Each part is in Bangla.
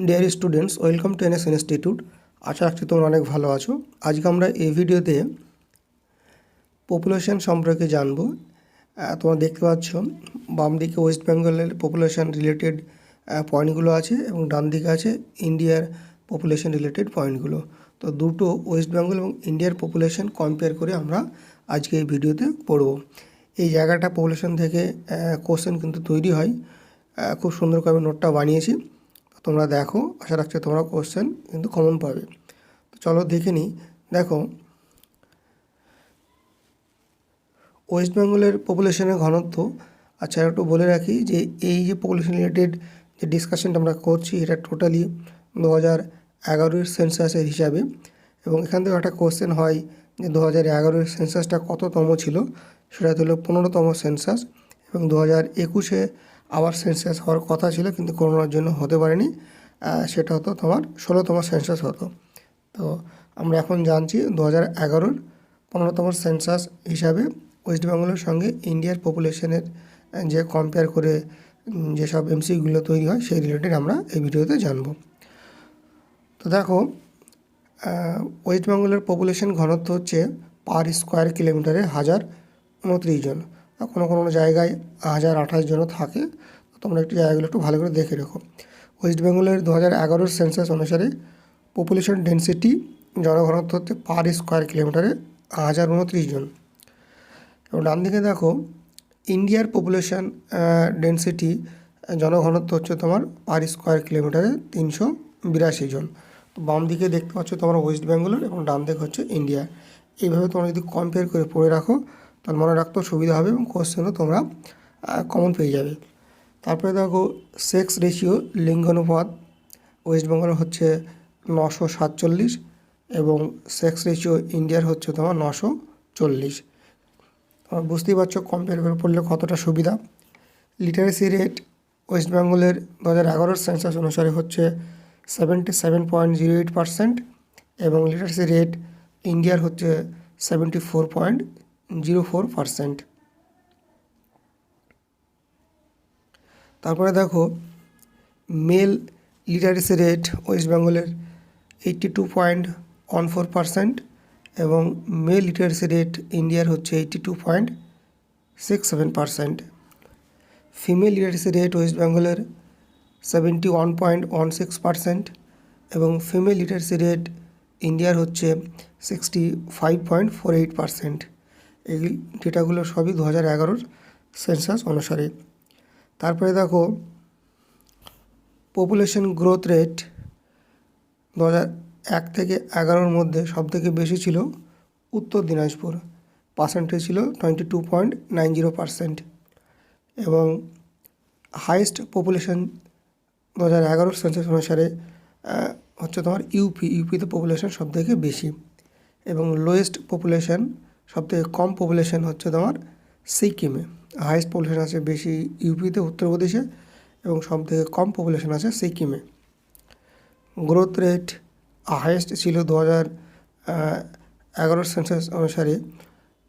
Deer students, welcome to NS institute. আশা রাখছি তোমরা অনেক ভালো আছো। আজকে আমরা এই ভিডিওতে পপুলেশন সম্পর্কে জানবো। তোমরা দেখতে পাচ্ছ বাম দিকে ওয়েস্ট বেঙ্গলের পপুলেশন রিলেটেড পয়েন্টগুলো আছে এবং ডান দিকে আছে ইন্ডিয়ার পপুলেশন রিলেটেড পয়েন্টগুলো। তো দুটো ওয়েস্ট বেঙ্গল এবং ইন্ডিয়ার পপুলেশন কম্পেয়ার করে আমরা আজকে এই ভিডিওতে পড়ব। এই জায়গাটা পপুলেশন থেকে কোশ্চেন কিন্তু তৈরি হয়। খুব সুন্দর করে নোটটা বানিয়েছি, তোমরা দেখো। আশা রাখছি তোমরা কোশ্চেন কিন্তু কমন পাবে। তো চলো দেখে নিই। দেখো, ওয়েস্ট বেঙ্গলের পপুলেশনের ঘনত্ব। আচ্ছা, একটু বলে রাখি যে এই যে পপুলেশন রিলেটেড যে ডিসকাশনটা আমরা করছি, এটা টোটালি 2011 সেন্সাসের হিসাবে। এবং এখান থেকে একটা কোশ্চেন হয় যে 2011 সেন্সাসটা কততম ছিল। সেটা হলো 15তম সেন্সাস। এবং 2021 আবার সেন্সাস হওয়ার কথা ছিল, কিন্তু করোনার জন্য হতে পারেনি। সেটা হতো তোমার 16তম সেন্সাস হতো। তো আমরা এখন জানছি 2011 15তম সেন্সাস হিসাবে ওয়েস্ট বেঙ্গলের সঙ্গে ইন্ডিয়ার পপুলেশনের যে কম্পেয়ার করে যেসব এমসিগুলো তৈরি হয় সেই রিলেটেড আমরা এই ভিডিওতে জানব। তো দেখো, ওয়েস্ট বেঙ্গলের পপুলেশন ঘনত্ব হচ্ছে পার স্কোয়ার কিলোমিটারে 1029 জন। কোনো কোনো জায়গায় 1028 জনও থাকে। তোমরা একটু জায়গাগুলো একটু ভালো করে দেখে রেখো। ওয়েস্ট বেঙ্গলের 2011 সেন্সাস অনুসারে পপুলেশন ডেন্সিটি জনঘনত্ব হচ্ছে পার স্কোয়ার কিলোমিটারে 1029 জন। এবং ডান দিকে দেখো ইন্ডিয়ার পপুলেশন ডেন্সিটি জনঘনত্ব হচ্ছে তোমার পার স্কোয়ার কিলোমিটারে 382 জন। তো বাম দিকে দেখতে পাচ্ছ তোমার ওয়েস্ট বেঙ্গলের এবং ডান দিকে হচ্ছে ইন্ডিয়া। এইভাবে তোমরা যদি কম্পেয়ার করে পড়ে রাখো তাহলে মনে রাখতেও সুবিধা হবে এবং কোশ্চেনও তোমরা কমন পেয়ে যাবে। তারপরে দেখো সেক্স রেশিও, লিঙ্গানুপাত ওয়েস্ট বেঙ্গল হচ্ছে 947 এবং সেক্স রেশিও ইন্ডিয়ার হচ্ছে তোমার 940। তোমরা বুঝতেই পারছো কম্পেয়ার করে পড়লে কতটা সুবিধা। লিটারেসি রেট ওয়েস্ট বেঙ্গলের 2011 সেন্সাস অনুসারে হচ্ছে 77.08% এবং লিটারেসি রেট ইন্ডিয়ার হচ্ছে 74.04%। তারপরে দেখো মেল লিটারেসি রেট ওয়েস্ট বেঙ্গলের 82.14% এবং মেল লিটারেসি রেট ইন্ডিয়ার হচ্ছে 82.67%। ফিমেল লিটারেসি রেট ওয়েস্ট বেঙ্গলের 71.16% এবং ফিমেল লিটারেসি রেট ইন্ডিয়ার হচ্ছে 65.48%। এই ডেটাগুলো সবই 2011 সেন্সাস অনুসারে। তারপরে দেখো পপুলেশন গ্রোথ রেট 2001 থেকে 11 মধ্যে সবথেকে বেশি ছিল উত্তর দিনাজপুর, পার্সেন্টেজ ছিল 22.90%। এবং হাইয়েস্ট পপুলেশন 2011 সেন্সাস অনুসারে হচ্ছে তোমার ইউপিতে পপুলেশন সবথেকে বেশি। এবং লোয়েস্ট পপুলেশন সবথেকে কম পপুলেশন হচ্ছে তোমার সিকিমে। হাইয়েস্ট পপুলেশন আছে বেশি ইউপিতে, উত্তরপ্রদেশে, এবং সবথেকে কম পপুলেশন আছে সিকিমে। গ্রোথ রেট হাইয়েস্ট ছিল 2011 সেন্সাস অনুসারে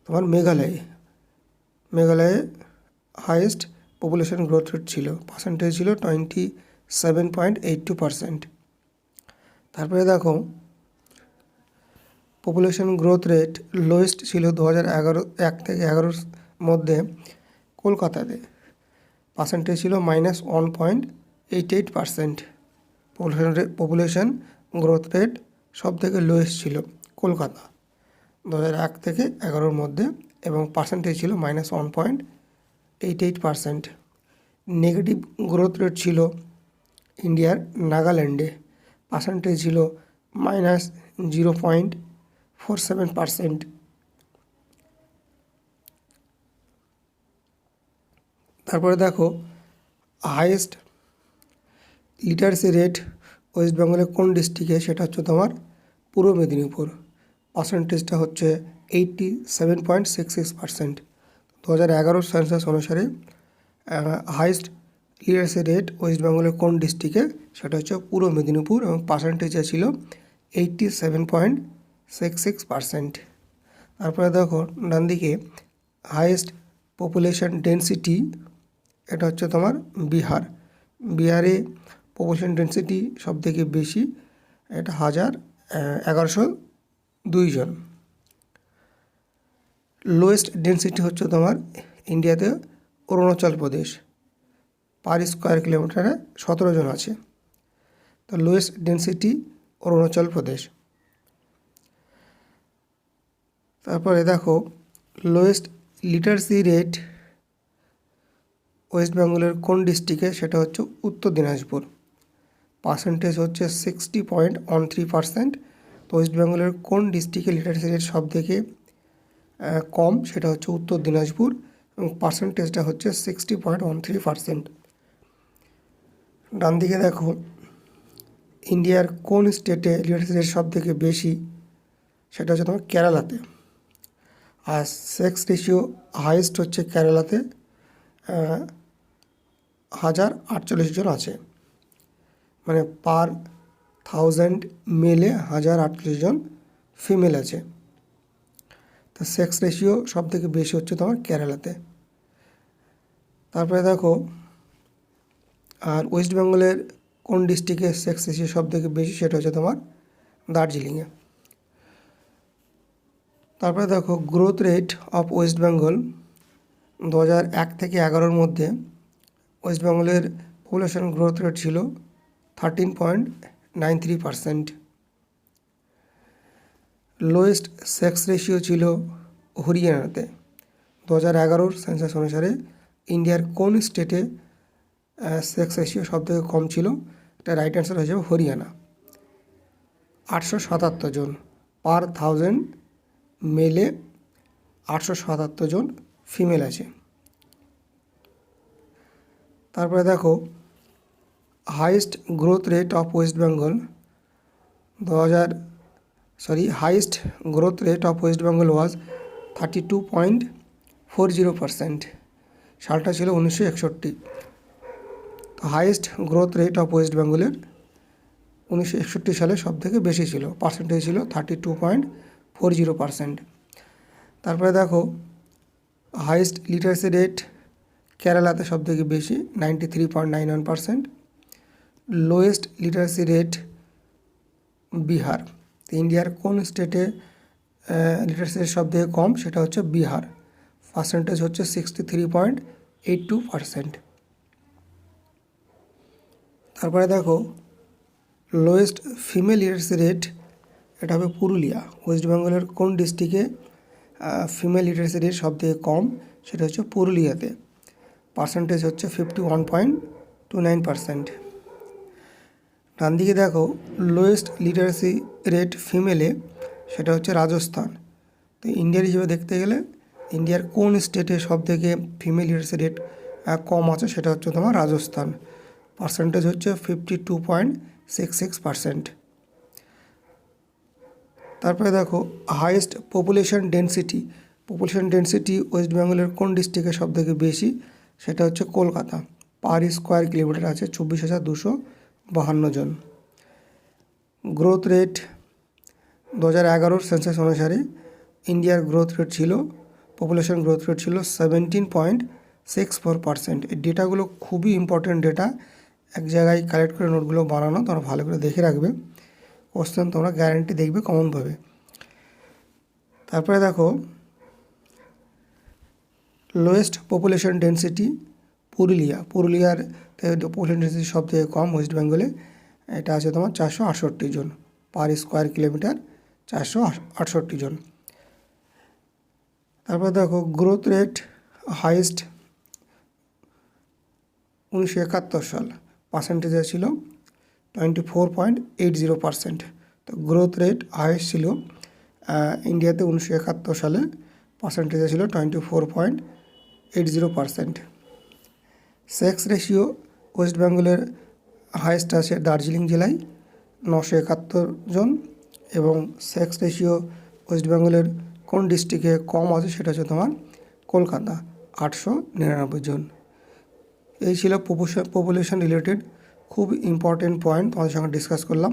তোমার মেঘালয়ে হাইয়েস্ট পপুলেশন গ্রোথ রেট ছিল, পার্সেন্টেজ ছিল 27.82%। তারপরে দেখো পপুলেশন গ্রোথ রেট লোয়েস্ট ছিল 2011 থেকে 11 মধ্যে কলকাতাতে, পার্সেন্টেজ ছিল -1.88%। পপুলেশন গ্রোথ রেট সব থেকে লোয়েস্ট ছিল কলকাতা 2001 থেকে 11 মধ্যে এবং পার্সেন্টেজ ছিল -1.88%। নেগেটিভ গ্রোথ রেট ছিল ইন্ডিয়ার নাগাল্যান্ডে, পার্সেন্টেজ ছিল -0.47%। তারপরে দেখো হাইয়েস্ট লিটারেসি রেট ওয়েস্ট বেঙ্গলের কোন ডিস্ট্রিক্টে, সেটা হচ্ছে তোমার পূর্ব মেদিনীপুর, পার্সেন্টেজটা হচ্ছে 87.66%। 2011 সেন্সাস অনুসারে হাইয়েস্ট লিটারেসি রেট ওয়েস্ট বেঙ্গলের কোন ডিস্ট্রিক্টে, সেটা হচ্ছে পূর্ব মেদিনীপুর এবং পার্সেন্টেজটা ছিল 87.66%। তারপরে দেখো ডান দিকে হাইয়েস্ট পপুলেশন ডেন্সিটি, এটা হচ্ছে তোমার বিহারে পপুলেশন ডেন্সিটি সব থেকে বেশি, এটা 1102 জন। লোয়েস্ট ডেন্সিটি হচ্ছে তোমার ইন্ডিয়াতে অরুণাচল প্রদেশ, পার স্কোয়ার কিলোমিটারে 17 জন আছে। তো লোয়েস্ট ডেন্সিটি অরুণাচল প্রদেশ। তারপরে দেখো লোয়েস্ট লিটারেসি রেট ওয়েস্ট বেঙ্গলের কোন ডিস্ট্রিক্টে, সেটা হচ্ছে উত্তর দিনাজপুর, পার্সেন্টেজ হচ্ছে 60.13%। তো ওয়েস্ট বেঙ্গলের কোন ডিস্ট্রিক্টে লিটারেসি রেট সব থেকে কম, সেটা হচ্ছে উত্তর দিনাজপুর এবং পার্সেন্টেজটা হচ্ছে 60.13%। ডান দিকে দেখো ইন্ডিয়ার কোন স্টেটে লিটারেসি রেট সব থেকে বেশি, সেটা হচ্ছে তোমার কেরালাতে। আর সেক্স রেশিও হাইয়েস্ট হচ্ছে কেরালাতে, 1048 জন আছে, মানে পার 1000 মেলে 1048 জন ফিমেল আছে। তো সেক্স রেশিও সব থেকে বেশি হচ্ছে তোমার কেরালাতে। তারপরে দেখো আর ওয়েস্ট বেঙ্গলের কোন ডিস্ট্রিক্টে সেক্স রেশিও সব থেকে বেশি, সেটা হচ্ছে তোমার দার্জিলিংয়ে। তারপরে দেখো growth rate of West Bengal 2001 থেকে 2011-র মধ্যে ওয়েস্ট বেঙ্গলের পপুলেশন গ্রোথ রেট ছিল 13.93%। লোয়েস্ট সেক্স রেশিও ছিল হরিয়ানাতে। 2011-র সেন্সাস অনুসারে ইন্ডিয়ার কোন স্টেটে সেক্স রেশিও সব থেকে কম ছিল, এটা রাইট অ্যান্সার হয়ে যাবে হরিয়ানা, 877 জন পার 1000 মেলে, 877 জন ফিমেল আছে। তারপরে দেখো highest growth rate of West Bengal highest growth rate of West Bengal was 32.40%। সালটা ছিল 1961। তো highest growth rate of West বেঙ্গলের 1961 সালে সব থেকে বেশি ছিল, পার্সেন্টেজ ছিল 32.40%। তারপরে দেখো হাইয়েস্ট লিটারেসি রেট কেরালাতে সব থেকে বেশি, 93.91%। Lowest literacy rate Bihar. তো ইন্ডিয়ার কোন স্টেটে লিটারেসি রেট সব থেকে কম, সেটা হচ্ছে বিহার, পার্সেন্টেজ হচ্ছে 63.82%। তারপরে দেখো লোয়েস্ট ফিমেল লিটারেসি রেট, এটা হবে পুরুলিয়া। ওয়েস্ট বেঙ্গলের কোন ডিস্ট্রিক্টে ফিমেল লিটারেসি রেট সব থেকে কম, সেটা হচ্ছে পুরুলিয়াতে, পার্সেন্টেজ হচ্ছে 51.29%। ডান দিকে দেখো লোয়েস্ট লিটারেসি রেট ফিমেলে, সেটা হচ্ছে রাজস্থান। তো ইন্ডিয়ার হিসেবে দেখতে গেলে ইন্ডিয়ার কোন স্টেটে সব থেকে ফিমেল লিটারেসি রেট কম আছে, সেটা হচ্ছে তোমার রাজস্থান, পার্সেন্টেজ হচ্ছে 52.66%। তারপরে দেখো হাইয়েস্ট পপুলেশন ডেন্সিটি ওয়েস্ট বেঙ্গলের কোন ডিস্ট্রিক্টে সব থেকে বেশি, সেটা হচ্ছে কলকাতা, পার স্কোয়ার কিলোমিটার আছে 24,252 জন। গ্রোথ রেট 2011-র সেন্সাস অনুসারে ইন্ডিয়ার গ্রোথ রেট ছিল, পপুলেশন গ্রোথ রেট ছিল 17.64%। এই ডেটাগুলো খুবই ইম্পর্টেন্ট ডেটা, এক জায়গায় কালেক্ট করে নোটগুলো বানানো, তোমরা ভালো করে দেখে রাখবে, কোশ্চেন তোমরা গ্যারান্টি দেখবে কমনভাবে। তারপরে দেখো লোয়েস্ট পপুলেশন ডেন্সিটি পুরুলিয়ার পপুলেশন ডেন্সিটি সব থেকে কম ওয়েস্ট বেঙ্গলে, এটা আছে তোমার 468 জন, পার স্কোয়ার কিলোমিটার 468 জন। তারপর দেখো গ্রোথ রেট হাইয়েস্ট 1971 সাল, পার্সেন্টেজ ছিল 24.80%। তো গ্রোথ রেট হাইয়েস্ট ছিল ইন্ডিয়াতে 1971 সালে, পার্সেন্টেজ ছিল 24.80%। সেক্স রেশিও ওয়েস্ট বেঙ্গলের হাইয়েস্ট আছে দার্জিলিং জেলায় 971 জন, এবং সেক্স রেশিও ওয়েস্ট বেঙ্গলের কোন ডিস্ট্রিক্টে কম আছে, সেটা হচ্ছে তোমার কলকাতা, 899 জন। এই ছিল পপুলেশন রিলেটেড খুব ইম্পর্টেন্ট পয়েন্ট তোমাদের সঙ্গে ডিসকাস করলাম।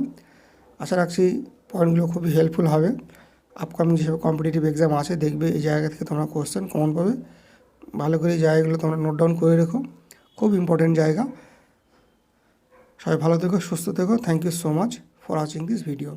আশা রাখছি পয়েন্টগুলো খুবই হেল্পফুল হবে। আপকামিং যেসব কম্পিটিটিভ এক্সাম আছে দেখবে এই জায়গা থেকে তোমরা কোশ্চেন কমন পাবে, ভালো করে এই জায়গাগুলো তোমরা নোট ডাউন করে রেখো, খুব ইম্পর্টেন্ট জায়গা। সবাই ভালো থেকো, সুস্থ থেকো। Thank you so much for watching this video.